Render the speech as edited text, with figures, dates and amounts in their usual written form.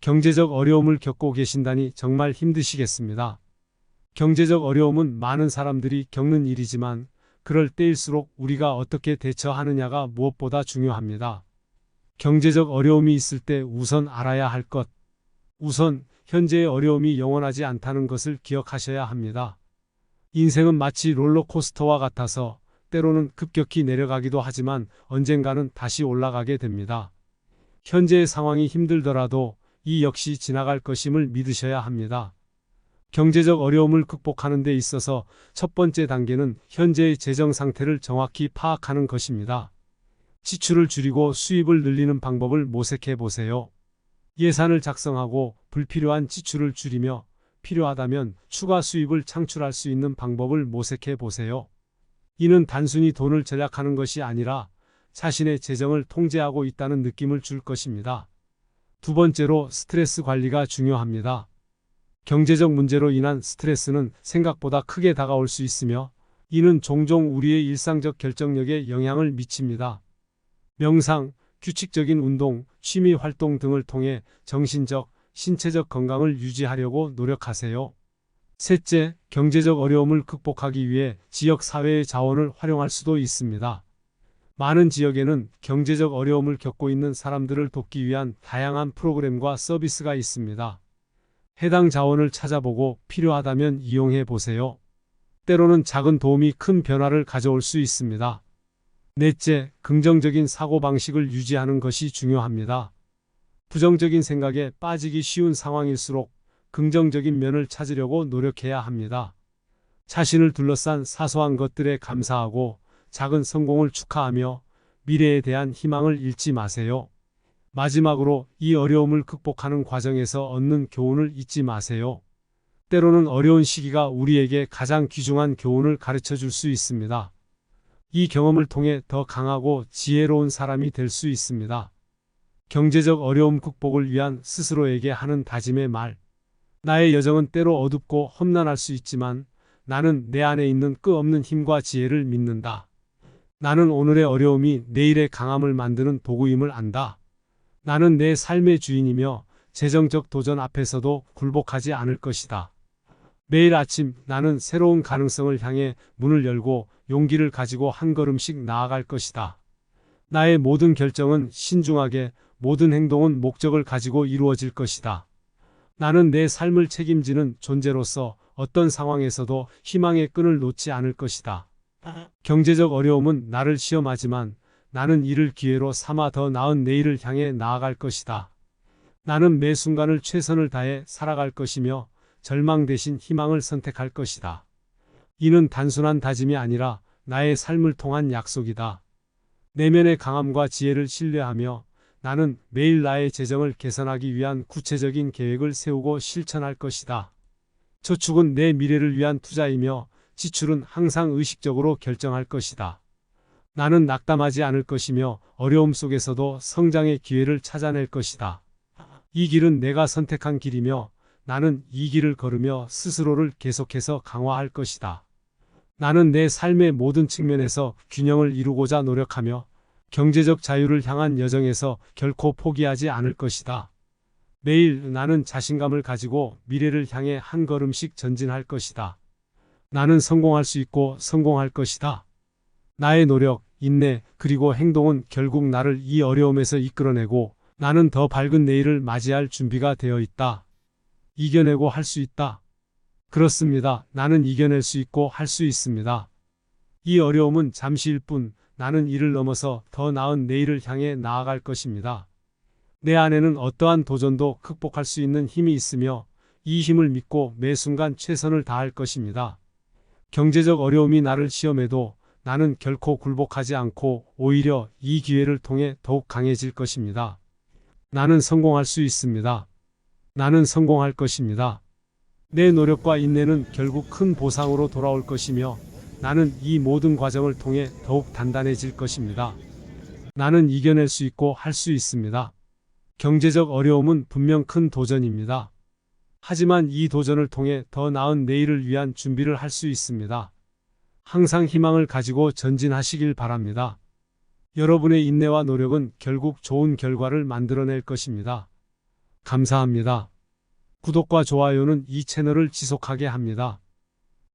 경제적 어려움을 겪고 계신다니 정말 힘드시겠습니다. 경제적 어려움은 많은 사람들이 겪는 일이지만 그럴 때일수록 우리가 어떻게 대처하느냐가 무엇보다 중요합니다. 경제적 어려움이 있을 때 우선 알아야 할 것. 우선 현재의 어려움이 영원하지 않다는 것을 기억하셔야 합니다. 인생은 마치 롤러코스터와 같아서 때로는 급격히 내려가기도 하지만 언젠가는 다시 올라가게 됩니다. 현재의 상황이 힘들더라도 이 역시 지나갈 것임을 믿으셔야 합니다. 경제적 어려움을 극복하는 데 있어서 첫 번째 단계는 현재의 재정 상태를 정확히 파악하는 것입니다. 지출을 줄이고 수입을 늘리는 방법을 모색해 보세요. 예산을 작성하고 불필요한 지출을 줄이며 필요하다면 추가 수입을 창출할 수 있는 방법을 모색해 보세요. 이는 단순히 돈을 절약하는 것이 아니라 자신의 재정을 통제하고 있다는 느낌을 줄 것입니다. 두 번째로 스트레스 관리가 중요합니다. 경제적 문제로 인한 스트레스는 생각보다 크게 다가올 수 있으며 이는 종종 우리의 일상적 결정력에 영향을 미칩니다. 명상, 규칙적인 운동, 취미 활동 등을 통해 정신적, 신체적 건강을 유지하려고 노력하세요. 셋째, 경제적 어려움을 극복하기 위해 지역 사회의 자원을 활용할 수도 있습니다. 많은 지역에는 경제적 어려움을 겪고 있는 사람들을 돕기 위한 다양한 프로그램과 서비스가 있습니다. 해당 자원을 찾아보고 필요하다면 이용해 보세요. 때로는 작은 도움이 큰 변화를 가져올 수 있습니다. 넷째, 긍정적인 사고방식을 유지하는 것이 중요합니다. 부정적인 생각에 빠지기 쉬운 상황일수록 긍정적인 면을 찾으려고 노력해야 합니다. 자신을 둘러싼 사소한 것들에 감사하고 작은 성공을 축하하며 미래에 대한 희망을 잃지 마세요. 마지막으로 이 어려움을 극복하는 과정에서 얻는 교훈을 잊지 마세요. 때로는 어려운 시기가 우리에게 가장 귀중한 교훈을 가르쳐 줄 수 있습니다. 이 경험을 통해 더 강하고 지혜로운 사람이 될 수 있습니다. 경제적 어려움 극복을 위한 스스로에게 하는 다짐의 말. 나의 여정은 때로 어둡고 험난할 수 있지만 나는 내 안에 있는 끝없는 힘과 지혜를 믿는다. 나는 오늘의 어려움이 내일의 강함을 만드는 도구임을 안다. 나는 내 삶의 주인이며 재정적 도전 앞에서도 굴복하지 않을 것이다. 매일 아침 나는 새로운 가능성을 향해 문을 열고 용기를 가지고 한 걸음씩 나아갈 것이다. 나의 모든 결정은 신중하게, 모든 행동은 목적을 가지고 이루어질 것이다. 나는 내 삶을 책임지는 존재로서 어떤 상황에서도 희망의 끈을 놓지 않을 것이다. 경제적 어려움은 나를 시험하지만 나는 이를 기회로 삼아 더 나은 내일을 향해 나아갈 것이다. 나는 매 순간을 최선을 다해 살아갈 것이며 절망 대신 희망을 선택할 것이다. 이는 단순한 다짐이 아니라 나의 삶을 통한 약속이다. 내면의 강함과 지혜를 신뢰하며 나는 매일 나의 재정을 개선하기 위한 구체적인 계획을 세우고 실천할 것이다. 저축은 내 미래를 위한 투자이며 지출은 항상 의식적으로 결정할 것이다. 나는 낙담하지 않을 것이며 어려움 속에서도 성장의 기회를 찾아낼 것이다. 이 길은 내가 선택한 길이며 나는 이 길을 걸으며 스스로를 계속해서 강화할 것이다. 나는 내 삶의 모든 측면에서 균형을 이루고자 노력하며 경제적 자유를 향한 여정에서 결코 포기하지 않을 것이다. 매일 나는 자신감을 가지고 미래를 향해 한 걸음씩 전진할 것이다. 나는 성공할 수 있고 성공할 것이다. 나의 노력, 인내, 그리고 행동은 결국 나를 이 어려움에서 이끌어내고 나는 더 밝은 내일을 맞이할 준비가 되어 있다. 이겨내고 할 수 있다. 그렇습니다. 나는 이겨낼 수 있고 할 수 있습니다. 이 어려움은 잠시일 뿐 나는 이를 넘어서 더 나은 내일을 향해 나아갈 것입니다. 내 안에는 어떠한 도전도 극복할 수 있는 힘이 있으며 이 힘을 믿고 매 순간 최선을 다할 것입니다. 경제적 어려움이 나를 시험해도 나는 결코 굴복하지 않고 오히려 이 기회를 통해 더욱 강해질 것입니다. 나는 성공할 수 있습니다. 나는 성공할 것입니다. 내 노력과 인내는 결국 큰 보상으로 돌아올 것이며 나는 이 모든 과정을 통해 더욱 단단해질 것입니다. 나는 이겨낼 수 있고 할 수 있습니다. 경제적 어려움은 분명 큰 도전입니다. 하지만 이 도전을 통해 더 나은 내일을 위한 준비를 할 수 있습니다. 항상 희망을 가지고 전진하시길 바랍니다. 여러분의 인내와 노력은 결국 좋은 결과를 만들어낼 것입니다. 감사합니다. 구독과 좋아요는 이 채널을 지속하게 합니다.